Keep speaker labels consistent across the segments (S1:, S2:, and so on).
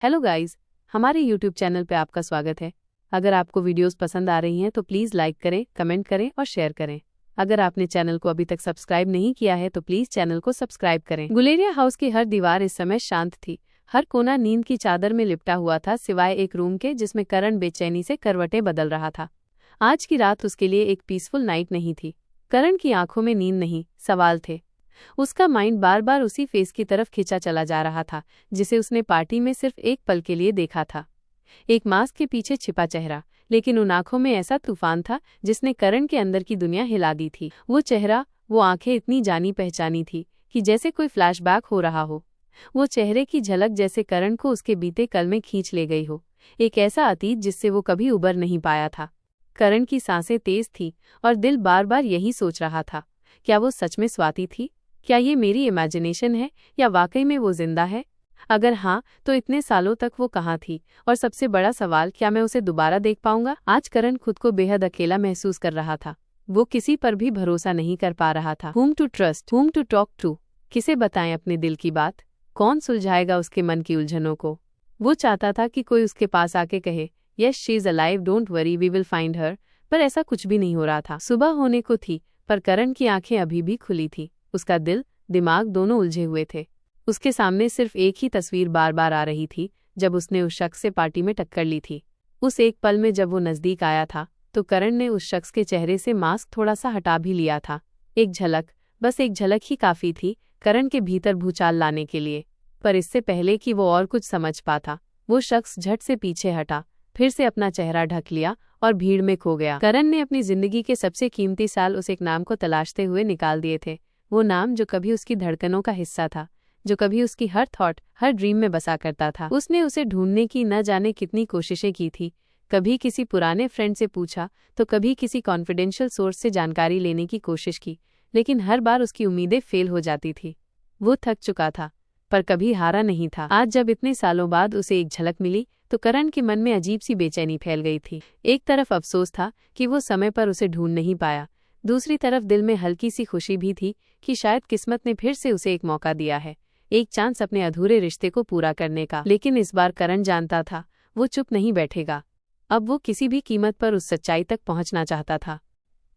S1: Hello guys, हमारे YouTube channel पे आपका स्वागत है। अगर आपको वीडियोस पसंद आ रही हैं तो प्लीज़ लाइक करें, कमेंट करें और शेयर करें। अगर आपने चैनल को अभी तक सब्सक्राइब नहीं किया है तो प्लीज़ चैनल को सब्सक्राइब करें। गुलेरिया हाउस की हर दीवार इस समय शांत थी। हर कोना नींद की चादर में लिपटा हुआ था, सिवाय एक रूम के जिसमें करण बेचैनी से करवटें बदल रहा था। आज की रात उसके लिए एक पीसफुल नाइट नहीं थी। करण की आंखों में नींद नहीं, सवाल थे। उसका माइंड बार बार उसी फेस की तरफ खींचा चला जा रहा था जिसे उसने पार्टी में सिर्फ एक पल के लिए देखा था। एक मास्क के पीछे छिपा चेहरा, लेकिन उन आंखों में ऐसा तूफान था जिसने करण के अंदर की दुनिया हिला दी थी। वो चेहरा, वो आंखें इतनी जानी पहचानी थी कि जैसे कोई फ्लैशबैक हो रहा हो। वो चेहरे की झलक जैसे करण को उसके बीते कल में खींच ले गई हो, एक ऐसा अतीत जिससे वो कभी उबर नहीं पाया था। करण की सांसें तेज थी और दिल बार बार यही सोच रहा था, क्या वो सच में स्वाति थी? क्या ये मेरी इमेजिनेशन है या वाकई में वो जिंदा है? अगर हाँ, तो इतने सालों तक वो कहाँ थी? और सबसे बड़ा सवाल, क्या मैं उसे दोबारा देख पाऊंगा? आज करण खुद को बेहद अकेला महसूस कर रहा था। वो किसी पर भी भरोसा नहीं कर पा रहा था। Whom to trust, whom to talk to? किसे बताएं अपने दिल की बात? कौन सुलझाएगा उसके मन की उलझनों को? वो चाहता था कि कोई उसके पास आके कहे, yes she is alive, don't worry, we will find her. पर ऐसा कुछ भी नहीं हो रहा था। सुबह होने को थी, पर करण की आंखें अभी भी खुली थी। उसका दिल, दिमाग दोनों उलझे हुए थे। उसके सामने सिर्फ एक ही तस्वीर बार बार आ रही थी, जब उसने उस शख्स से पार्टी में टक्कर ली थी। उस एक पल में जब वो नजदीक आया था तो करण ने उस शख्स के चेहरे से मास्क थोड़ा सा हटा भी लिया था। एक झलक, बस एक झलक ही काफी थी करण के भीतर भूचाल लाने के लिए। पर इससे पहले कि वो और कुछ समझ पाता, वो शख्स झट से पीछे हटा, फिर से अपना चेहरा ढक लिया और भीड़ में खो गया। करण ने अपनी जिंदगी के सबसे कीमती साल उस एक नाम को तलाशते हुए निकाल दिए थे। वो नाम जो कभी उसकी धड़कनों का हिस्सा था, जो कभी उसकी हर थॉट, हर ड्रीम में बसा करता था। उसने उसे ढूंढने की न जाने कितनी कोशिशें की थी। कभी किसी पुराने फ्रेंड से पूछा तो कभी किसी कॉन्फिडेंशियल सोर्स से जानकारी लेने की कोशिश की, लेकिन हर बार उसकी उम्मीदें फेल हो जाती थी। वो थक चुका था, पर कभी हारा नहीं था। आज जब इतने सालों बाद उसे एक झलक मिली तो करण के मन में अजीब सी बेचैनी फैल गई थी। एक तरफ अफसोस था कि वो समय पर उसे ढूंढ नहीं पाया, दूसरी तरफ दिल में हल्की सी खुशी भी थी कि शायद किस्मत ने फिर से उसे एक मौका दिया है, एक चांस अपने अधूरे रिश्ते को पूरा करने का। लेकिन इस बार करण जानता था वो चुप नहीं बैठेगा। अब वो किसी भी कीमत पर उस सच्चाई तक पहुंचना चाहता था।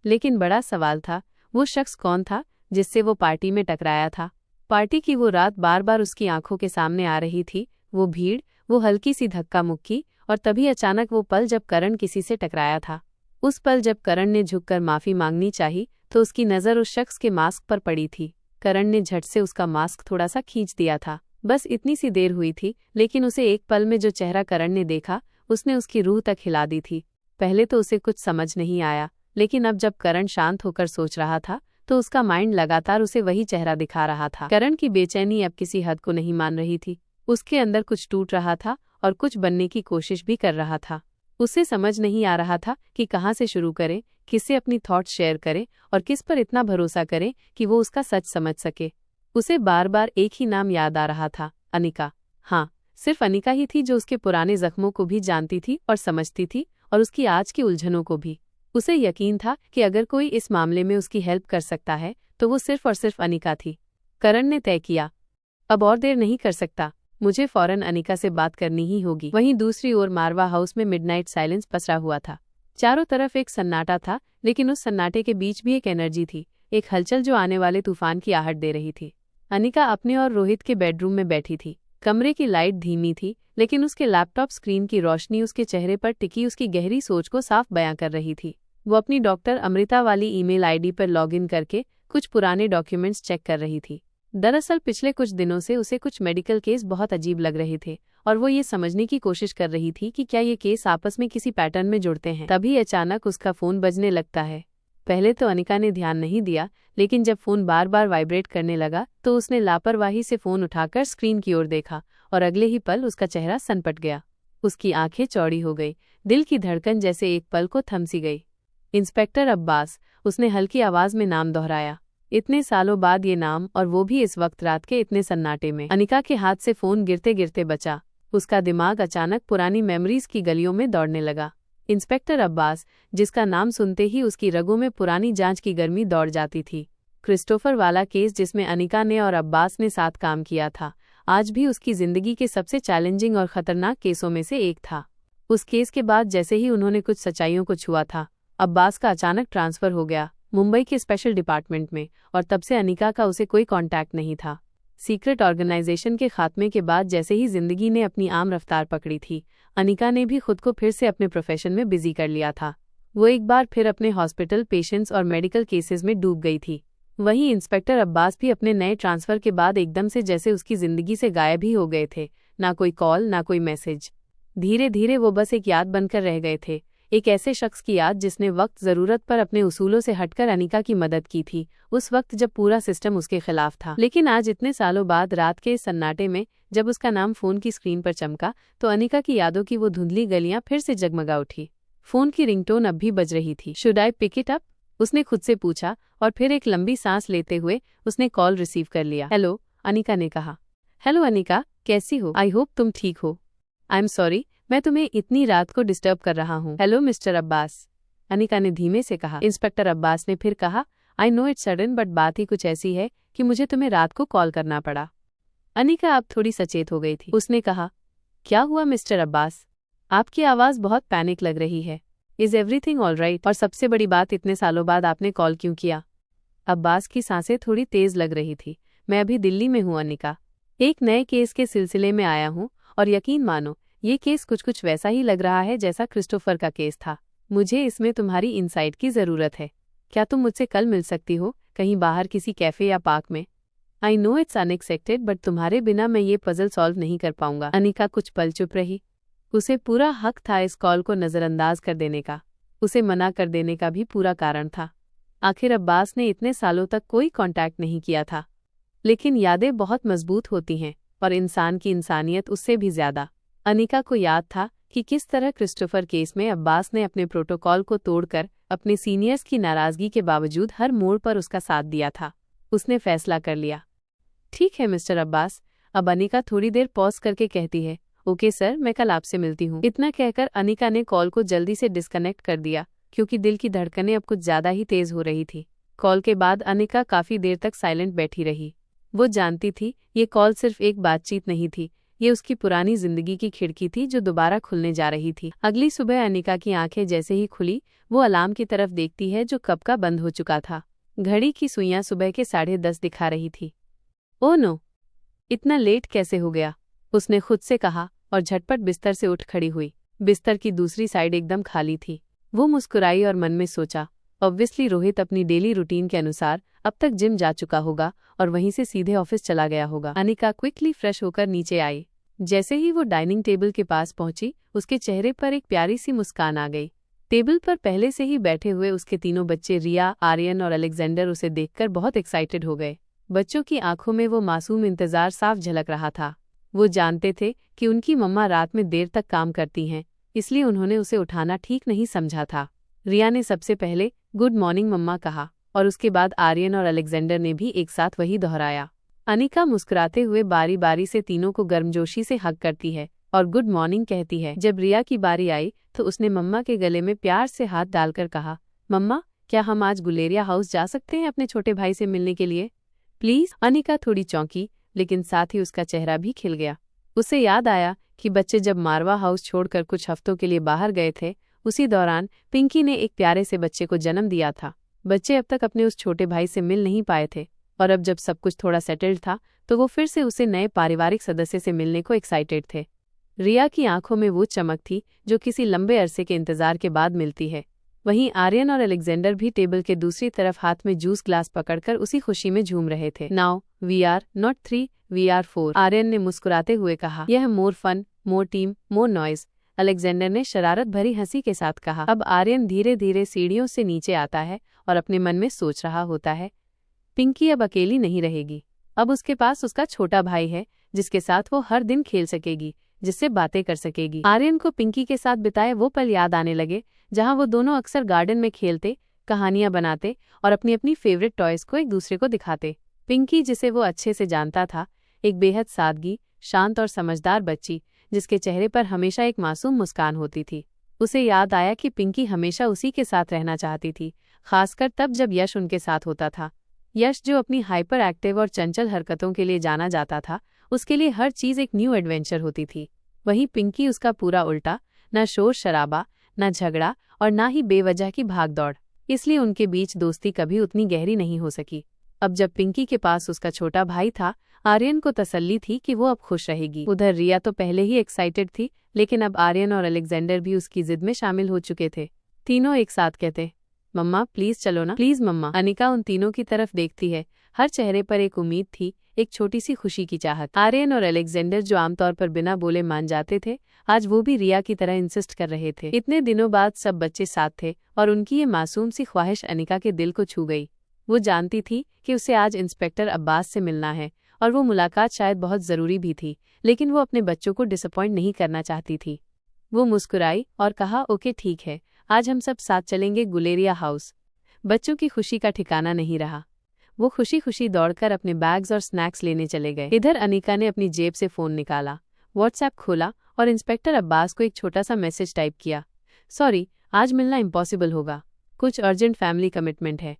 S1: लेकिन बड़ा सवाल था, वो शख्स कौन था जिससे वो पार्टी में टकराया था? पार्टी की वो रात बार बार उसकी आंखों के सामने आ रही थी, वो भीड़, वो हल्की सी धक्का मुक्की, और तभी अचानक वो पल जब करण किसी से टकराया था। उस पल जब करण ने झुककर माफी मांगनी चाही तो उसकी नज़र उस शख्स के मास्क पर पड़ी थी। करण ने झट से उसका मास्क थोड़ा सा खींच दिया था। बस इतनी सी देर हुई थी, लेकिन उसे एक पल में जो चेहरा करण ने देखा उसने उसकी रूह तक हिला दी थी। पहले तो उसे कुछ समझ नहीं आया, लेकिन अब जब करण शांत होकर सोच रहा था तो उसका माइंड लगातार उसे वही चेहरा दिखा रहा था। करण की बेचैनी अब किसी हद को नहीं मान रही थी। उसके अंदर कुछ टूट रहा था और कुछ बनने की कोशिश भी कर रहा था। उसे समझ नहीं आ रहा था कि कहाँ से शुरू करे, किससे अपनी थॉट्स शेयर करे और किस पर इतना भरोसा करे कि वो उसका सच समझ सके। उसे बार बार एक ही नाम याद आ रहा था, अनिका। हाँ, सिर्फ अनिका ही थी जो उसके पुराने जख्मों को भी जानती थी और समझती थी, और उसकी आज की उलझनों को भी। उसे यकीन था कि अगर कोई इस मामले में उसकी हेल्प कर सकता है तो वो सिर्फ और सिर्फ अनिका थी। करण ने तय किया, अब और देर नहीं कर सकता, मुझे फौरन अनिका से बात करनी ही होगी। वहीं दूसरी ओर मारवा हाउस में मिडनाइट साइलेंस पसरा हुआ था। चारों तरफ एक सन्नाटा था, लेकिन उस सन्नाटे के बीच भी एक एनर्जी थी, एक हलचल जो आने वाले तूफान की आहट दे रही थी। अनिका अपने और रोहित के बेडरूम में बैठी थी। कमरे की लाइट धीमी थी, लेकिन उसके लैपटॉप स्क्रीन की रोशनी उसके चेहरे पर टिकी उसकी गहरी सोच को साफ बयां कर रही थी। वो अपनी डॉक्टर अमृता वाली ईमेल आईडी पर लॉगिन करके कुछ पुराने डॉक्यूमेंट्स चेक कर रही थी। दरअसल पिछले कुछ दिनों से उसे कुछ मेडिकल केस बहुत अजीब लग रहे थे और वो ये समझने की कोशिश कर रही थी कि क्या ये केस आपस में किसी पैटर्न में जुड़ते हैं। तभी अचानक उसका फोन बजने लगता है। पहले तो अनिका ने ध्यान नहीं दिया, लेकिन जब फोन बार बार वाइब्रेट करने लगा तो उसने लापरवाही से फोन उठाकर स्क्रीन की ओर देखा और अगले ही पल उसका चेहरा सनपट गया। उसकी आंखें चौड़ी हो गई, दिल की धड़कन जैसे एक पल को थम सी गई। इंस्पेक्टर अब्बास, उसने हल्की आवाज में नाम दोहराया। इतने सालों बाद ये नाम, और वो भी इस वक्त रात के इतने सन्नाटे में। अनिका के हाथ से फोन गिरते गिरते बचा। उसका दिमाग अचानक पुरानी मेमोरीज की गलियों में दौड़ने लगा। इंस्पेक्टर अब्बास, जिसका नाम सुनते ही उसकी रगों में पुरानी जांच की गर्मी दौड़ जाती थी। क्रिस्टोफर वाला केस जिसमें अनिका ने और अब्बास ने साथ काम किया था, आज भी उसकी जिंदगी के सबसे चैलेंजिंग और खतरनाक केसों में से एक था। उस केस के बाद जैसे ही उन्होंने कुछ सच्चाइयों को छुआ था, अब्बास का अचानक ट्रांसफर हो गया मुंबई के स्पेशल डिपार्टमेंट में, और तब से अनिका का उसे कोई कांटेक्ट नहीं था। सीक्रेट ऑर्गेनाइजेशन के खात्मे के बाद जैसे ही जिंदगी ने अपनी आम रफ्तार पकड़ी थी, अनिका ने भी खुद को फिर से अपने प्रोफेशन में बिजी कर लिया था। वो एक बार फिर अपने हॉस्पिटल पेशेंट्स और मेडिकल केसेस में डूब गई थी। वहीं इंस्पेक्टर अब्बास भी अपने नए ट्रांसफर के बाद एकदम से जैसे उसकी जिंदगी से गायब ही हो गए थे। ना कोई कॉल, ना कोई मैसेज। धीरे धीरे वो बस एक याद बनकर रह गए थे, एक ऐसे शख्स की याद जिसने वक्त ज़रूरत पर अपने उसूलों से हटकर अनिका की मदद की थी, उस वक्त जब पूरा सिस्टम उसके खिलाफ था। लेकिन आज इतने सालों बाद रात के इस सन्नाटे में जब उसका नाम फ़ोन की स्क्रीन पर चमका, तो अनिका की यादों की वो धुंधली गलियां फिर से जगमगा उठी। फ़ोन की रिंगटोन अब भी बज रही थी। Should I pick it up? उसने खुद से पूछा, और फिर एक लंबी सांस लेते हुए उसने कॉल रिसीव कर लिया। हेलो, अनिका ने कहा। हेलो अनिका, कैसी हो? आई होप तुम ठीक हो। आई एम सॉरी, मैं तुम्हें इतनी रात को डिस्टर्ब कर रहा हूँ। हेलो मिस्टर अब्बास, अनिका ने धीमे से कहा। इंस्पेक्टर अब्बास ने फिर कहा, I know it's sudden, but बात ही कुछ ऐसी है कि मुझे तुम्हें रात को कॉल करना पड़ा। अनिका अब थोड़ी सचेत हो गई थी। उसने कहा, क्या हुआ मिस्टर अब्बास? आपकी आवाज़ बहुत पैनिक लग रही है। Is everything all right? और सबसे बड़ी बात, इतने सालों बाद आपने कॉल क्यों किया? अब्बास की सांसें थोड़ी तेज लग रही थी। मैं अभी दिल्ली में हूँ अनिका, एक नए केस के सिलसिले में आया हूँ, और यकीन मानो ये केस कुछ वैसा ही लग रहा है जैसा क्रिस्टोफर का केस था। मुझे इसमें तुम्हारी इनसाइट की ज़रूरत है। क्या तुम मुझसे कल मिल सकती हो, कहीं बाहर किसी कैफ़े या पार्क में? I know it's unexpected, but तुम्हारे बिना मैं ये पजल सॉल्व नहीं कर पाऊंगा। अनिका कुछ पल चुप रही। उसे पूरा हक था इस कॉल को नज़रअंदाज कर देने का, उसे मना कर देने का भी पूरा कारण था। आखिर अब्बास ने इतने सालों तक कोई कांटेक्ट नहीं किया था। लेकिन यादें बहुत मजबूत होती हैं, और इंसान की इंसानियत उससे भी ज़्यादा। अनिका को याद था कि किस तरह क्रिस्टोफर केस में अब्बास ने अपने प्रोटोकॉल को तोड़कर अपने सीनियर्स की नाराज़गी के बावजूद हर मोड़ पर उसका साथ दिया था। उसने फैसला कर लिया। ठीक है मिस्टर अब्बास। अब अनिका थोड़ी देर पॉज करके कहती है, ओके सर, मैं कल आपसे मिलती हूँ। इतना कहकर अनिका ने कॉल को जल्दी से डिस्कनेक्ट कर दिया, क्योंकि दिल की धड़कनें अब कुछ ज़्यादा ही तेज हो रही थी। कॉल के बाद अनिका काफ़ी देर तक साइलेंट बैठी रही। वो जानती थी ये कॉल सिर्फ एक बातचीत नहीं थी, ये उसकी पुरानी जिंदगी की खिड़की थी जो दोबारा खुलने जा रही थी। अगली सुबह अनिका की आंखें जैसे ही खुली, वो अलार्म की तरफ देखती है जो कब का बंद हो चुका था। घड़ी की सुइयां सुबह के 10:30 दिखा रही थी। ओह नो, इतना लेट कैसे हो गया? उसने खुद से कहा, और झटपट बिस्तर से उठ खड़ी हुई। बिस्तर की दूसरी साइड एकदम खाली थी। वो मुस्कुराई और मन में सोचा, ऑब्वियसली रोहित अपनी डेली रूटीन के अनुसार अब तक जिम जा चुका होगा और वहीं से सीधे ऑफिस चला गया होगा। अनिका क्विकली फ्रेश होकर नीचे आई। जैसे ही वो डाइनिंग टेबल के पास पहुंची, उसके चेहरे पर एक प्यारी सी मुस्कान आ गई। टेबल पर पहले से ही बैठे हुए उसके तीनों बच्चे रिया, आर्यन और अलेक्जेंडर उसे देखकर बहुत एक्साइटेड हो गए। बच्चों की आंखों में वो मासूम इंतजार साफ झलक रहा था। वो जानते थे कि उनकी मम्मा रात में देर तक काम करती हैं, इसलिए उन्होंने उसे उठाना ठीक नहीं समझा था। रिया ने सबसे पहले गुड मॉर्निंग मम्मा कहा, और उसके बाद आर्यन और अलेक्जेंडर ने भी एक साथ वही दोहराया। अनिका मुस्कुराते हुए बारी बारी से तीनों को गर्मजोशी से हग करती है और गुड मॉर्निंग कहती है। जब रिया की बारी आई तो उसने मम्मा के गले में प्यार से हाथ डालकर कहा, मम्मा, क्या हम आज गुलेरिया हाउस जा सकते हैं अपने छोटे भाई से मिलने के लिए? प्लीज। अनिका थोड़ी चौंकी, लेकिन साथ ही उसका चेहरा भी खिल गया। उसे याद आया कि बच्चे जब मारवा हाउस छोड़कर कुछ हफ्तों के लिए बाहर गए थे, उसी दौरान पिंकी ने एक प्यारे से बच्चे को जन्म दिया था। बच्चे अब तक अपने उस छोटे भाई से मिल नहीं पाए थे, और अब जब सब कुछ थोड़ा सेटल्ड था तो वो फिर से उसे नए पारिवारिक सदस्य से मिलने को एक्साइटेड थे। रिया की आंखों में वो चमक थी जो किसी लंबे अरसे के इंतजार के बाद मिलती है। वहीं आर्यन और अलेक्जेंडर भी टेबल के दूसरी तरफ हाथ में जूस ग्लास पकड़कर उसी खुशी में झूम रहे थे। Now we are not 3, we are 4, Aryan ने मुस्कुराते हुए कहा। यह more fun, more team, more noise, Alexander ने शरारत भरी हंसी के साथ कहा। अब आर्यन धीरे धीरे सीढ़ियों से नीचे आता है और अपने मन में सोच रहा होता है, पिंकी अब अकेली नहीं रहेगी। अब उसके पास उसका छोटा भाई है जिसके साथ वो हर दिन खेल सकेगी, जिससे बातें कर सकेगी। आर्यन को पिंकी के साथ बिताए वो पल याद आने लगे जहां वो दोनों अक्सर गार्डन में खेलते, कहानियां बनाते और अपनी अपनी फेवरेट टॉयज को एक दूसरे को दिखाते। पिंकी, जिसे वो अच्छे से जानता था, एक बेहद सादगी, शांत और समझदार बच्ची जिसके चेहरे पर हमेशा एक मासूम मुस्कान होती थी। उसे याद आया कि पिंकी हमेशा उसी के साथ रहना चाहती थी, खासकर तब जब यश उनके साथ होता था। यश, जो अपनी हाइपर एक्टिव और चंचल हरकतों के लिए जाना जाता था, उसके लिए हर चीज एक न्यू एडवेंचर होती थी। वहीं पिंकी उसका पूरा उल्टा, न शोर शराबा, न झगड़ा और न ही बेवजह की भागदौड़। इसलिए उनके बीच दोस्ती कभी उतनी गहरी नहीं हो सकी। अब जब पिंकी के पास उसका छोटा भाई था, आर्यन को तसल्ली थी कि वो अब खुश रहेगी। उधर रिया तो पहले ही एक्साइटेड थी, लेकिन अब आर्यन और अलेक्जेंडर भी उसकी जिद में शामिल हो चुके थे। तीनों एक साथ कहते, मम्मा प्लीज चलो ना, प्लीज मम्मा। अनिका उन तीनों की तरफ देखती है। हर चेहरे पर एक उम्मीद थी, एक छोटी सी खुशी की चाहत। आर्यन और अलेक्जेंडर जो आमतौर पर बिना बोले मान जाते थे, आज वो भी रिया की तरह इंसिस्ट कर रहे थे। इतने दिनों बाद सब बच्चे साथ थे और उनकी ये मासूम सी ख्वाहिश अनिका के दिल को छू गई। वो जानती थी कि उसे आज इंस्पेक्टर अब्बास से मिलना है और वो मुलाकात शायद बहुत ज़रूरी भी थी, लेकिन वो अपने बच्चों को डिसअपॉइंट नहीं करना चाहती थी। वो मुस्कुराई और कहा, ओके ठीक है, आज हम सब साथ चलेंगे गुलेरिया हाउस। बच्चों की खुशी का ठिकाना नहीं रहा। वो खुशी खुशी दौड़कर अपने बैग्स और स्नैक्स लेने चले गए। इधर अनिका ने अपनी जेब से फ़ोन निकाला, व्हाट्सएप खोला और इंस्पेक्टर अब्बास को एक छोटा सा मैसेज टाइप किया। सॉरी, आज मिलना इम्पॉसिबल होगा, कुछ अर्जेंट फैमिली कमिटमेंट है।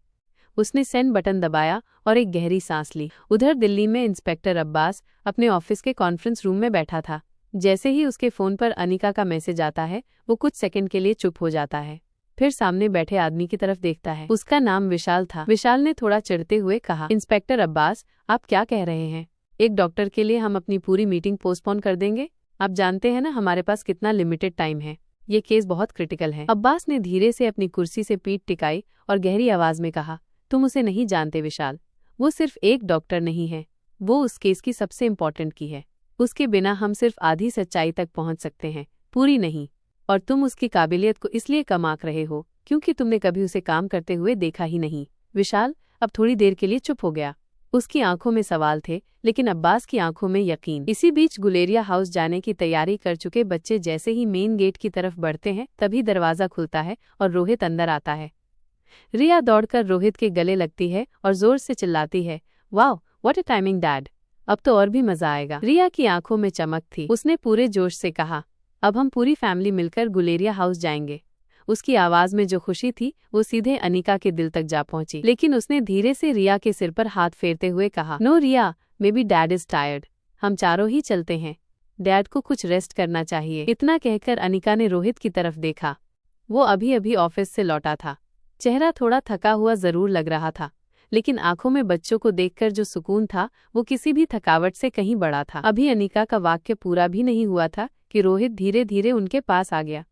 S1: उसने सेंड बटन दबाया और एक गहरी सांस ली। उधर दिल्ली में इंस्पेक्टर अब्बास अपने ऑफिस के कॉन्फ्रेंस रूम में बैठा था। जैसे ही उसके फ़ोन पर अनिका का मैसेज आता है, वो कुछ सेकंड के लिए चुप हो जाता है, फिर सामने बैठे आदमी की तरफ देखता है। उसका नाम विशाल था। विशाल ने थोड़ा चिढ़ते हुए कहा, इंस्पेक्टर अब्बास, आप क्या कह रहे हैं? एक डॉक्टर के लिए हम अपनी पूरी मीटिंग पोस्टपोन कर देंगे? आप जानते हैं ना हमारे पास कितना लिमिटेड टाइम है। ये केस बहुत क्रिटिकल है। अब्बास ने धीरे से अपनी कुर्सी से पीठ टिकाई और गहरी आवाज में कहा, तुम उसे नहीं जानते विशाल। वो सिर्फ एक डॉक्टर नहीं है, वो उस केस की सबसे इम्पोर्टेंट की है। उसके बिना हम सिर्फ आधी सच्चाई तक पहुंच सकते हैं, पूरी नहीं। और तुम उसकी काबिलियत को इसलिए कम आंक रहे हो क्योंकि तुमने कभी उसे काम करते हुए देखा ही नहीं। विशाल अब थोड़ी देर के लिए चुप हो गया। उसकी आंखों में सवाल थे, लेकिन अब्बास की आंखों में यकीन। इसी बीच गुलेरिया हाउस जाने की तैयारी कर चुके बच्चे जैसे ही मेन गेट की तरफ बढ़ते हैं, तभी दरवाजा खुलता है और रोहित अंदर आता है। रिया दौड़कर रोहित के गले लगती है और जोर से चिल्लाती है, wow what a timing dad, अब तो और भी मजा आएगा। रिया की आंखों में चमक थी। उसने पूरे जोश से कहा, अब हम पूरी फैमिली मिलकर गुलेरिया हाउस जाएंगे। उसकी आवाज में जो खुशी थी वो सीधे अनिका के दिल तक जा पहुंची। लेकिन उसने धीरे से रिया के सिर पर हाथ फेरते हुए कहा, no Riya, maybe dad is tired, हम चारों ही चलते हैं, डैड को कुछ रेस्ट करना चाहिए। इतना कहकर अनिका ने रोहित की तरफ देखा। वो अभी अभी ऑफिस से लौटा था। चेहरा थोड़ा थका हुआ जरूर लग रहा था, लेकिन आंखों में बच्चों को देखकर जो सुकून था वो किसी भी थकावट से कहीं बड़ा था। अभी अनिका का वाक्य पूरा भी नहीं हुआ था कि रोहित धीरे धीरे उनके पास आ गया।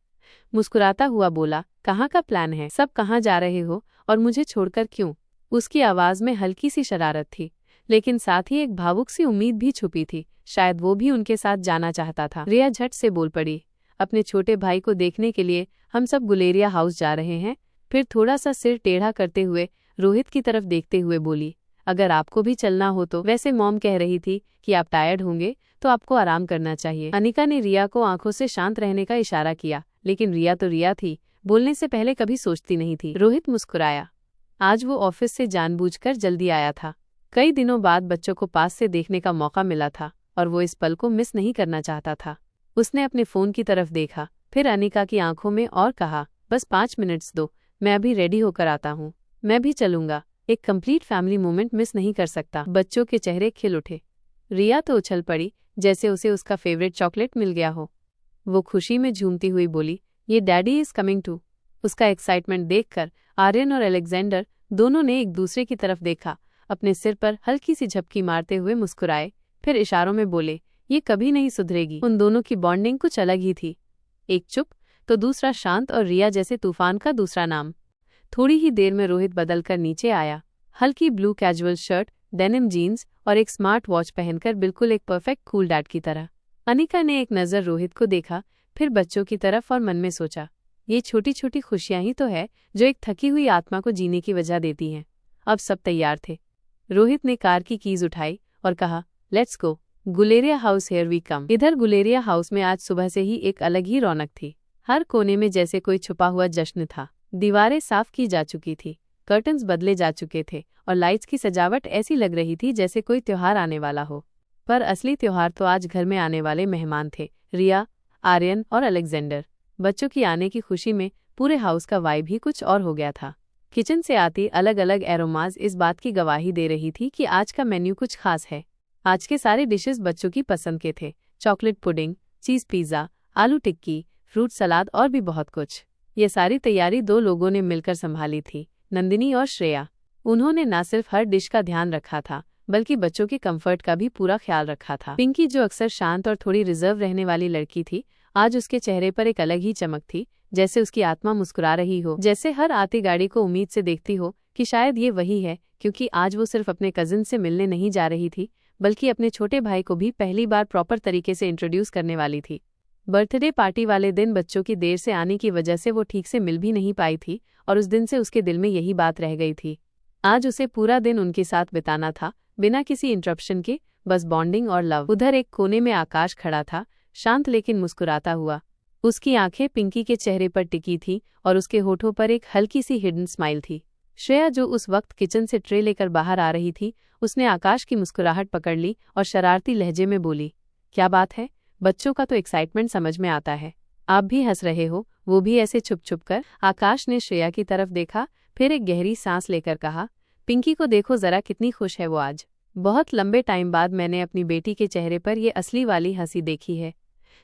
S1: मुस्कुराता हुआ बोला, कहाँ का प्लान है? सब कहाँ जा रहे हो और मुझे छोड़कर क्यों? उसकी आवाज में हल्की सी शरारत थी, लेकिन साथ ही एक भावुक सी उम्मीद भी छुपी थी, शायद वो भी उनके साथ जाना चाहता था। रिया झट से बोल पड़ी, अपने छोटे भाई को देखने के लिए हम सब गुलेरिया हाउस जा रहे हैं। फिर थोड़ा सा सिर टेढ़ा करते हुए रोहित की तरफ देखते हुए बोली, अगर आपको भी चलना हो तो। वैसे मॉम कह रही थी कि आप टायर्ड होंगे तो आपको आराम करना चाहिए। अनिका ने रिया को आंखों से शांत रहने का इशारा किया, लेकिन रिया तो रिया थी, बोलने से पहले कभी सोचती नहीं थी। रोहित मुस्कुराया। आज वो ऑफिस से जानबूझकर जल्दी आया था। कई दिनों बाद बच्चों को पास से देखने का मौका मिला था और वो इस पल को मिस नहीं करना चाहता था। उसने अपने फोन की तरफ देखा, फिर अनिका की आंखों में और कहा, बस 5 मिनट्स दो, मैं अभी रेडी होकर आता हूँ। मैं भी चलूंगा, एक कंप्लीट फैमिली मोमेंट मिस नहीं कर सकता। बच्चों के चेहरे खिल उठे। रिया तो उछल पड़ी जैसे उसे उसका फेवरेट चॉकलेट मिल गया हो। वो खुशी में झूमती हुई बोली, ये डैडी इज कमिंग टू। उसका एक्साइटमेंट देखकर आर्यन और अलेक्जेंडर दोनों ने एक दूसरे की तरफ देखा, अपने सिर पर हल्की सी झपकी मारते हुए मुस्कुराए, फिर इशारों में बोले, ये कभी नहीं सुधरेगी। उन दोनों की बॉन्डिंग कुछ अलग ही थी, एक चुप तो दूसरा शांत, और रिया जैसे तूफान का दूसरा नाम। थोड़ी ही देर में रोहित बदलकर नीचे आया, हल्की blue casual shirt, denim jeans और एक स्मार्ट वॉच पहनकर, बिल्कुल एक परफेक्ट कूल डैड की तरह। अनिका ने एक नज़र रोहित को देखा, फिर बच्चों की तरफ और मन में सोचा, ये छोटी छोटी खुशियां ही तो है जो एक थकी हुई आत्मा को जीने की वजह देती हैं। अब सब तैयार थे। रोहित ने कार की कीज उठाई और कहा, let's go, Guleria house here we come. इधर गुलेरिया हाउस में आज सुबह से ही एक अलग ही रौनक थी। हर कोने में जैसे कोई छुपा हुआ जश्न था। दीवारें साफ की जा चुकी थी, कर्टन्स बदले जा चुके थे और लाइट्स की सजावट ऐसी लग रही थी जैसे कोई त्योहार आने वाला हो। पर असली त्योहार तो आज घर में आने वाले मेहमान थे, रिया, आर्यन और अलेक्जेंडर। बच्चों की आने की खुशी में पूरे हाउस का वाइब ही कुछ और हो गया था। किचन से आती अलग अलग एरोमाज इस बात की गवाही दे रही थी कि आज का मेन्यू कुछ खास है। आज के सारे डिशेस बच्चों की पसंद के थे। चॉकलेट पुडिंग, चीज़ पिज़्ज़ा, आलू टिक्की, फ्रूट सलाद और भी बहुत कुछ। ये सारी तैयारी 2 लोगों ने मिलकर संभाली थी, नंदिनी और श्रेया। उन्होंने न सिर्फ हर डिश का ध्यान रखा था, बल्कि बच्चों के कंफर्ट का भी पूरा ख्याल रखा था। पिंकी, जो अक्सर शांत और थोड़ी रिजर्व रहने वाली लड़की थी, आज उसके चेहरे पर एक अलग ही चमक थी, जैसे उसकी आत्मा मुस्कुरा रही हो, जैसे हर आती गाड़ी को उम्मीद से देखती हो कि शायद ये वही है, क्योंकि आज वो सिर्फ अपने कजिन से मिलने नहीं जा रही थी, बल्कि अपने छोटे भाई को भी पहली बार प्रॉपर तरीके से इंट्रोड्यूस करने वाली थी। बर्थडे पार्टी वाले दिन बच्चों की देर से आने की वजह से वो ठीक से मिल भी नहीं पाई थी और उस दिन से उसके दिल में यही बात रह गई थी। आज उसे पूरा दिन उनके साथ बिताना था, बिना किसी इंटरप्शन के, बस बॉन्डिंग और लव। उधर एक कोने में आकाश खड़ा था, शांत लेकिन मुस्कुराता हुआ। उसकी आंखें पिंकी के चेहरे पर टिकी थीं और उसके होठों पर एक हल्की सी हिडन स्माइल थी। श्रेया, जो उस वक्त किचन से ट्रे लेकर बाहर आ रही थी, उसने आकाश की मुस्कुराहट पकड़ ली और शरारती लहजे में बोली, क्या बात है, बच्चों का तो एक्साइटमेंट समझ में आता है, आप भी हंस रहे हो, वो भी ऐसे छुप छुप कर। आकाश ने श्रेया की तरफ देखा, फिर एक गहरी सांस लेकर कहा, पिंकी को देखो जरा, कितनी खुश है वो आज। बहुत लंबे टाइम बाद मैंने अपनी बेटी के चेहरे पर ये असली वाली हंसी देखी है।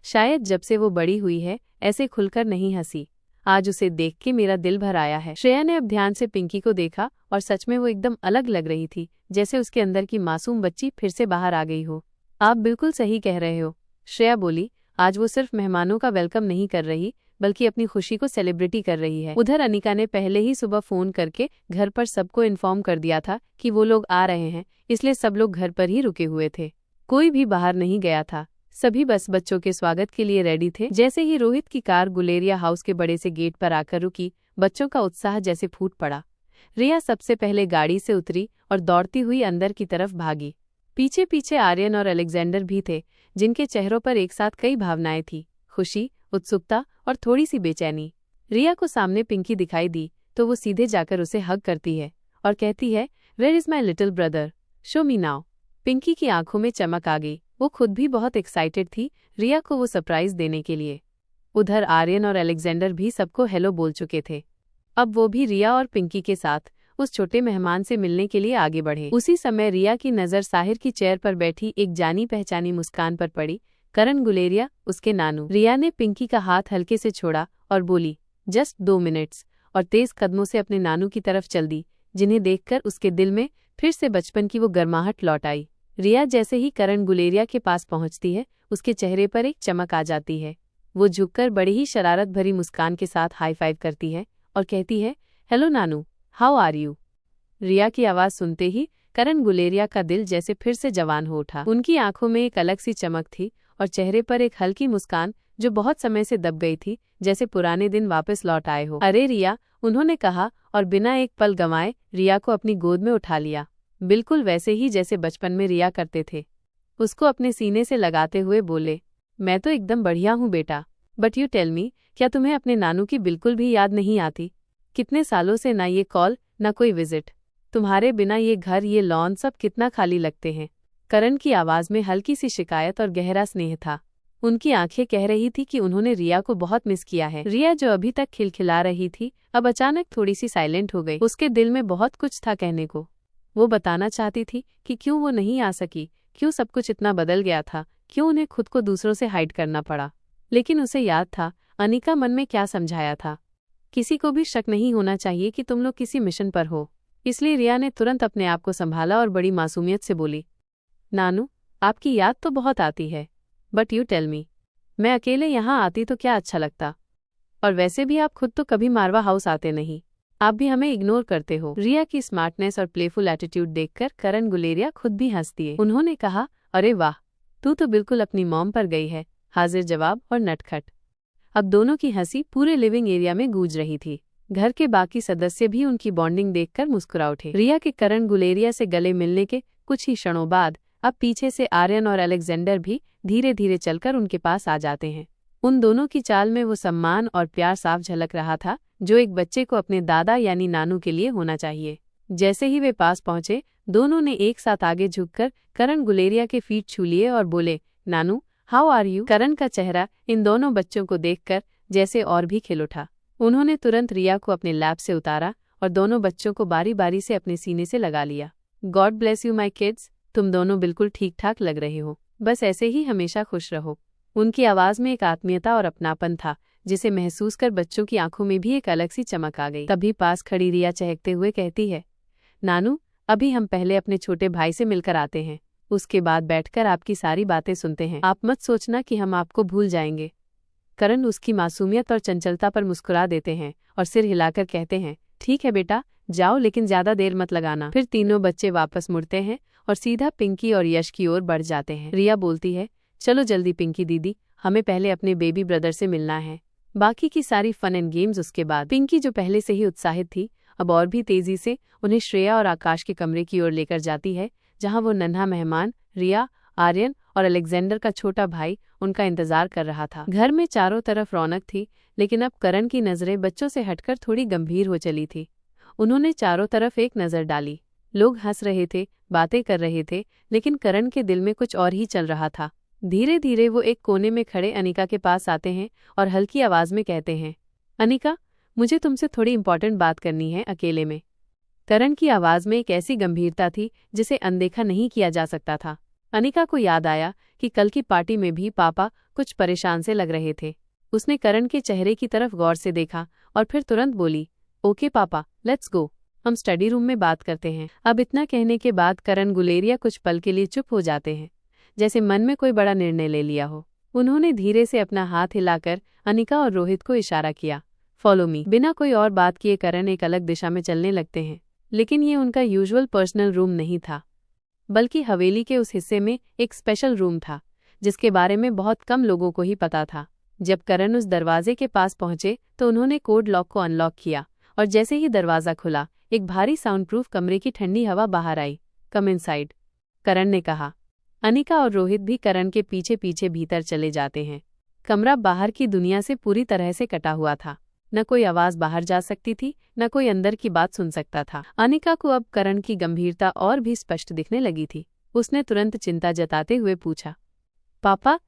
S1: शायद जब से वो बड़ी हुई है, ऐसे खुलकर नहीं हंसी। आज उसे देख के मेरा दिल भर आया है। श्रेया ने अब ध्यान से पिंकी को देखा और सच में वो एकदम अलग लग रही थी, जैसे उसके अंदर की मासूम बच्ची फिर से बाहर आ गई हो। आप बिल्कुल सही कह रहे हो, श्रेया बोली। आज वो सिर्फ मेहमानों का वेलकम नहीं कर रही, बल्कि अपनी खुशी को सेलिब्रेटी कर रही है। उधर अनिका ने पहले ही सुबह फोन करके घर पर सबको इन्फॉर्म कर दिया था कि वो लोग आ रहे हैं, इसलिए सब लोग घर पर ही रुके हुए थे। कोई भी बाहर नहीं गया था, सभी बस बच्चों के स्वागत के लिए रेडी थे। जैसे ही रोहित की कार गुलेरिया हाउस के बड़े से गेट पर आकर रुकी, बच्चों का उत्साह जैसे फूट पड़ा। रिया सबसे पहले गाड़ी से उतरी और दौड़ती हुई अंदर की तरफ भागी। पीछे पीछे आर्यन और अलेक्जेंडर भी थे, जिनके चेहरों पर एक साथ कई भावनाएं थी, खुशी, उत्सुकता और थोड़ी सी बेचैनी। रिया को सामने पिंकी दिखाई दी तो वो सीधे जाकर उसे हग करती है और कहती है, where is my little brother, show me now. Pinky की आंखों में चमक आ गई, वो खुद भी बहुत एक्साइटेड थी रिया को वो सरप्राइज देने के लिए। उधर आर्यन और अलेक्जेंडर भी सबको हेलो बोल चुके थे। अब वो भी रिया और पिंकी के साथ उस छोटे मेहमान से मिलने के लिए आगे बढ़े। उसी समय रिया की नज़र साहिर की चेयर पर बैठी एक जानी पहचानी मुस्कान पर पड़ी, करण गुलेरिया, उसके नानू। रिया ने पिंकी का हाथ हल्के से छोड़ा और बोली, जस्ट 2 मिनट्स, और तेज कदमों से अपने नानू की तरफ चल दी, जिन्हें देखकर उसके दिल में फिर से बचपन की वो गर्माहट लौट आई। रिया जैसे ही करण गुलेरिया के पास पहुंचती है, उसके चेहरे पर एक चमक आ जाती है। वो झुककर बड़ी ही शरारत भरी मुस्कान के साथ हाई फाइव करती है और कहती है, hello Nanu, how are you. Riya की आवाज़ सुनते ही करण गुलेरिया का दिल जैसे फिर से जवान हो उठा। उनकी आंखों में एक अलग सी चमक थी और चेहरे पर एक हल्की मुस्कान जो बहुत समय से दब गई थी, जैसे पुराने दिन वापस लौट आए हो। अरे रिया, उन्होंने कहा और बिना एक पल गंवाए रिया को अपनी गोद में उठा लिया, बिल्कुल वैसे ही जैसे बचपन में रिया करते थे। उसको अपने सीने से लगाते हुए बोले, मैं तो एकदम बढ़िया हूँ बेटा, बट यू टेल मी, क्या तुम्हें अपने नानू की बिल्कुल भी याद नहीं आती? कितने सालों से ना ये कॉल, ना कोई विजिट, तुम्हारे बिना ये घर, ये लॉन सब कितना खाली लगते हैं। करण की आवाज़ में हल्की सी शिकायत और गहरा स्नेह था। उनकी आंखें कह रही थी कि उन्होंने रिया को बहुत मिस किया है। रिया, जो अभी तक खिलखिला रही थी, अब अचानक थोड़ी सी साइलेंट हो गई। उसके दिल में बहुत कुछ था कहने को। वो बताना चाहती थी कि क्यों वो नहीं आ सकी, क्यों सब कुछ इतना बदल गया था, क्यों उन्हें खुद को दूसरों से हाइड करना पड़ा। लेकिन उसे याद था अनिका मन में क्या समझाया था, किसी को भी शक नहीं होना चाहिए कि तुम लोग किसी मिशन पर हो। इसलिए रिया ने तुरंत अपने आप को संभाला और बड़ी मासूमियत से बोली, नानू, आपकी याद तो बहुत आती है, बट यू टेल मी, मैं अकेले यहाँ आती तो क्या अच्छा लगता, और वैसे भी आप खुद तो कभी मारवा हाउस आते नहीं, आप भी हमें इग्नोर करते हो। रिया की स्मार्टनेस और प्लेफुल एटीट्यूड देखकर करण गुलेरिया खुद भी हंस दिए। उन्होंने कहा, अरे वाह, तू तो बिल्कुल अपनी मॉम पर गई है, हाजिर जवाब और नटखट। अब दोनों की हंसी पूरे लिविंग एरिया में गूंज रही थी। घर के बाकी सदस्य भी उनकी बॉन्डिंग देखकर मुस्कुरा उठे। रिया के करण गुलेरिया से गले मिलने के कुछ ही क्षणों बाद अब पीछे से आर्यन और अलेक्जेंडर भी धीरे धीरे चलकर उनके पास आ जाते हैं। उन दोनों की चाल में वो सम्मान और प्यार साफ झलक रहा था, जो एक बच्चे को अपने दादा यानी नानू के लिए होना चाहिए। जैसे ही वे पास पहुंचे, दोनों ने एक साथ आगे झुककर करण गुलेरिया के फीट छू लिए और बोले, नानू, हाउ आर यू। करण का चेहरा इन दोनों बच्चों को देखकर जैसे और भी खिल उठा। उन्होंने तुरंत रिया को अपने लैप से उतारा और दोनों बच्चों को बारी बारी से अपने सीने से लगा लिया। God bless you my kids, तुम दोनों बिल्कुल ठीक ठाक लग रहे हो, बस ऐसे ही हमेशा खुश रहो। उनकी आवाज में एक आत्मीयता और अपनापन था जिसे महसूस कर बच्चों की आंखों में भी एक अलग सी चमक आ गई। तभी पास खड़ी रिया चहकते हुए कहती है, नानू, अभी हम पहले अपने छोटे भाई से मिलकर आते हैं, उसके बाद बैठकर आपकी सारी बातें सुनते हैं। आप मत सोचना कि हम आपको भूल जाएंगे। करण उसकी मासूमियत और चंचलता पर मुस्कुरा देते हैं और सिर हिलाकर कहते हैं, ठीक है बेटा, जाओ, लेकिन ज्यादा देर मत लगाना। फिर तीनों बच्चे वापस मुड़ते हैं और सीधा पिंकी और यश की ओर बढ़ जाते हैं। रिया बोलती है, चलो जल्दी पिंकी दीदी, हमें पहले अपने बेबी ब्रदर से मिलना है। बाकी की सारी फन एंड गेम्स उसके बाद। पिंकी जो पहले से ही उत्साहित थी, अब और भी तेजी से उन्हें श्रेया और आकाश के कमरे की ओर लेकर जाती है, जहां वो नन्हा मेहमान रिया, आर्यन और अलेक्जेंडर का छोटा भाई उनका इंतजार कर रहा था। घर में चारों तरफ रौनक थी, लेकिन अब करण की नजरें बच्चों से हटकर थोड़ी गंभीर हो चली थी। उन्होंने चारों तरफ एक नजर डाली। लोग हंस रहे थे, बातें कर रहे थे, लेकिन करण के दिल में कुछ और ही चल रहा था। धीरे धीरे वो एक कोने में खड़े अनिका के पास आते हैं और हल्की आवाज में कहते हैं, अनिका, मुझे तुमसे थोड़ी इंपॉर्टेंट बात करनी है, अकेले में। करण की आवाज में एक ऐसी गंभीरता थी जिसे अनदेखा नहीं किया जा सकता था। अनिका को याद आया कि कल की पार्टी में भी पापा कुछ परेशान से लग रहे थे। उसने करण के चेहरे की तरफ गौर से देखा और फिर तुरंत बोली, ओके पापा, लेट्स गो, हम स्टडी रूम में बात करते हैं। अब इतना कहने के बाद करण गुलेरिया कुछ पल के लिए चुप हो जाते हैं, जैसे मन में कोई बड़ा निर्णय ले लिया हो। उन्होंने धीरे से अपना हाथ हिलाकर अनिका और रोहित को इशारा किया, फॉलो मी। बिना कोई और बात किए करण एक अलग दिशा में चलने लगते हैं, लेकिन ये उनका यूजुअल पर्सनल रूम नहीं था, बल्कि हवेली के उस हिस्से में एक स्पेशल रूम था जिसके बारे में बहुत कम लोगों को ही पता था। जब करण उस दरवाजे के पास पहुंचे तो उन्होंने कोड लॉक को अनलॉक किया और जैसे ही दरवाजा खुला, एक भारी साउंडप्रूफ कमरे की ठंडी हवा बाहर आई। कम इनसाइड, करण ने कहा। अनिका और रोहित भी करण के पीछे पीछे भीतर चले जाते हैं। कमरा बाहर की दुनिया से पूरी तरह से कटा हुआ था। न कोई आवाज बाहर जा सकती थी, न कोई अंदर की बात सुन सकता था। अनिका को अब करण की गंभीरता और भी स्पष्ट दिखने लगी थी। उसने तुरंत चिंता जताते हुए पूछा, पापा,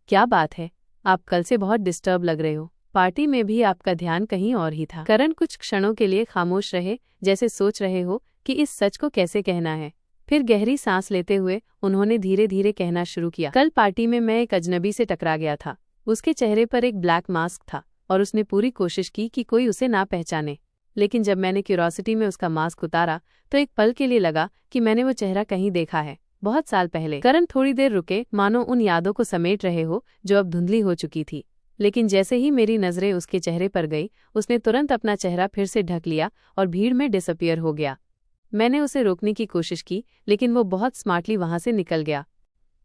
S1: क्या बात है? आप कल से बहुत डिस्टर्ब लग रहे हो। पार्टी में भी आपका ध्यान कहीं और ही था। करण कुछ क्षणों के लिए खामोश रहे, जैसे सोच रहे हो कि इस सच को कैसे कहना है। फिर गहरी सांस लेते हुए उन्होंने धीरे धीरे कहना शुरू किया, कल पार्टी में मैं एक अजनबी से टकरा गया था। उसके चेहरे पर एक ब्लैक मास्क था और उसने पूरी कोशिश की कि कोई उसे ना पहचाने, लेकिन जब मैंने क्यूरोसिटी में उसका मास्क उतारा तो एक पल के लिए लगा कि मैंने वो चेहरा कहीं देखा है, बहुत साल पहले। करण थोड़ी देर रुके, मानो उन यादों को समेट रहे हो जो अब धुंधली हो चुकी थी। लेकिन जैसे ही मेरी नजरें उसके चेहरे पर गई, उसने तुरंत अपना चेहरा फिर से ढक लिया और भीड़ में डिसअपियर हो गया। मैंने उसे रोकने की कोशिश की, लेकिन वो बहुत स्मार्टली वहां से निकल गया।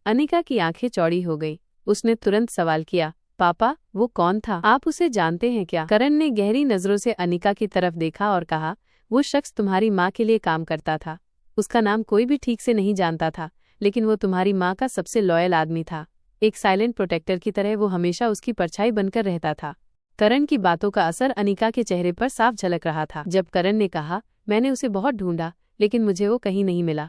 S1: अनिका की आंखें चौड़ी हो गई। उसने तुरंत सवाल किया, पापा, वो कौन था? आप उसे जानते हैं क्या? करण ने गहरी नजरों से अनिका की तरफ देखा और कहा, वो शख्स तुम्हारी माँ के लिए काम करता था। उसका नाम कोई भी ठीक से नहीं जानता था, लेकिन वो तुम्हारी माँ का सबसे लॉयल आदमी था। एक साइलेंट प्रोटेक्टर की तरह वो हमेशा उसकी परछाई बनकर रहता था। करण की बातों का असर अनिका के चेहरे पर साफ झलक रहा था। जब करण ने कहा, मैंने उसे बहुत ढूंढा लेकिन मुझे वो कहीं नहीं मिला,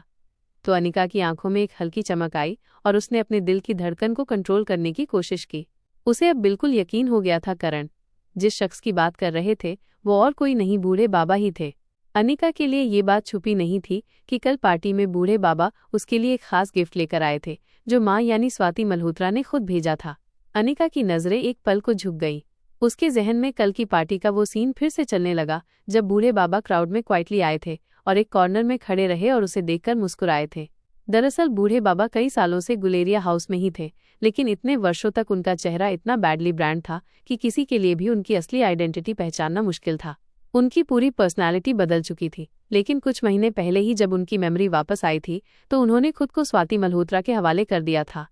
S1: तो अनिका की आंखों में एक हल्की चमक आई और उसने अपने दिल की धड़कन को कंट्रोल करने की कोशिश की। उसे अब बिल्कुल यकीन हो गया था, करण जिस शख्स की बात कर रहे थे वो और कोई नहीं, बूढ़े बाबा ही थे। अनिका के लिए ये बात छुपी नहीं थी कि कल पार्टी में बूढ़े बाबा उसके लिए एक खास गिफ्ट लेकर आए थे, जो माँ यानी स्वाति मल्होत्रा ने खुद भेजा था। अनिका की नजरें एक पल को झुक गई। उसके जहन में कल की पार्टी का वो सीन फिर से चलने लगा, जब बूढ़े बाबा क्राउड में क्वाइटली आए थे और एक कॉर्नर में खड़े रहे और उसे देखकर मुस्कुराए थे। दरअसल बूढ़े बाबा कई सालों से गुलेरिया हाउस में ही थे, लेकिन इतने वर्षों तक उनका चेहरा इतना बैडली ब्रांड था कि किसी के लिए भी उनकी असली आइडेंटिटी पहचानना मुश्किल था। उनकी पूरी पर्सनालिटी बदल चुकी थी, लेकिन कुछ महीने पहले ही जब उनकी मेमोरी वापस आई थी तो उन्होंने खुद को स्वाति मल्होत्रा के हवाले कर दिया था।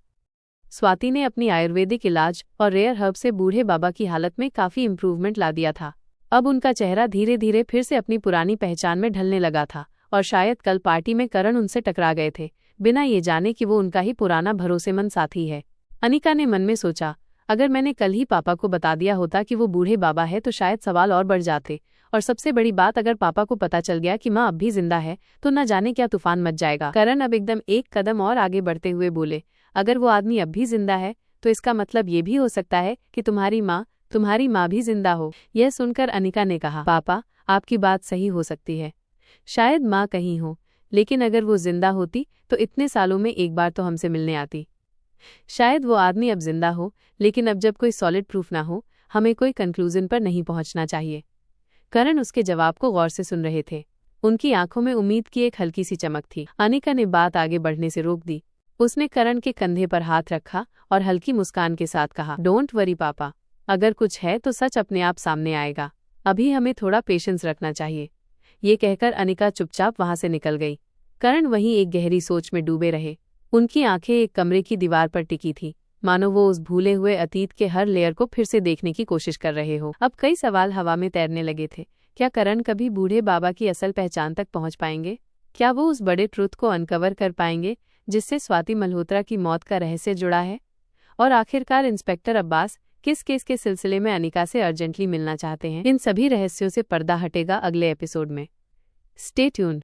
S1: स्वाति ने अपनी आयुर्वेदिक इलाज और रेयर हर्ब से बूढ़े बाबा की हालत में काफी इम्प्रूवमेंट ला दिया था। अब उनका चेहरा धीरे धीरे फिर से अपनी पुरानी पहचान में ढलने लगा था और शायद कल पार्टी में करण उनसे टकरा गए थे, बिना ये जाने कि वो उनका ही पुराना भरोसेमंद साथी है। अनिका ने मन में सोचा, अगर मैंने कल ही पापा को बता दिया होता कि वो बूढ़े बाबा है तो शायद सवाल और बढ़ जाते, और सबसे बड़ी बात, अगर पापा को पता चल गया कि माँ अब भी जिंदा है तो न जाने क्या तूफान मच जाएगा। करण अब एकदम एक कदम और आगे बढ़ते हुए बोले, अगर वो आदमी अब भी जिंदा है तो इसका मतलब ये भी हो सकता है कि तुम्हारी माँ भी जिंदा हो। यह सुनकर अनिका ने कहा, पापा, आपकी बात सही हो सकती है, शायद माँ कहीं हो, लेकिन अगर वो जिंदा होती तो इतने सालों में एक बार तो हमसे मिलने आती। शायद वो आदमी अब जिंदा हो, लेकिन अब जब कोई सॉलिड प्रूफ ना हो, हमें कोई कंक्लूजन पर नहीं पहुंचना चाहिए। करण उसके जवाब को गौर से सुन रहे थे। उनकी आंखों में उम्मीद की एक हल्की सी चमक थी। अनिका ने बात आगे बढ़ने से रोक दी। उसने करण के कंधे पर हाथ रखा और हल्की मुस्कान के साथ कहा, डोंट वरी पापा, अगर कुछ है तो सच अपने आप सामने आएगा। अभी हमें थोड़ा पेशेंस रखना चाहिए। ये कहकर अनिका चुपचाप वहां से निकल गई। करण वहीं एक गहरी सोच में डूबे रहे। उनकी आंखें एक कमरे की दीवार पर टिकी थी, मानो वो उस भूले हुए अतीत के हर लेयर को फिर से देखने की कोशिश कर रहे हो। अब कई सवाल हवा में तैरने लगे थे। क्या करण कभी बूढ़े बाबा की असल पहचान तक पहुंच पाएंगे? क्या वो उस बड़े ट्रुथ को अनकवर कर पाएंगे जिससे स्वाति मल्होत्रा की मौत का रहस्य जुड़ा है? और आखिरकार इंस्पेक्टर अब्बास किस केस के सिलसिले में अनिका से अर्जेंटली मिलना चाहते हैं? इन सभी रहस्यों से पर्दा हटेगा अगले एपिसोड में। Stay tuned.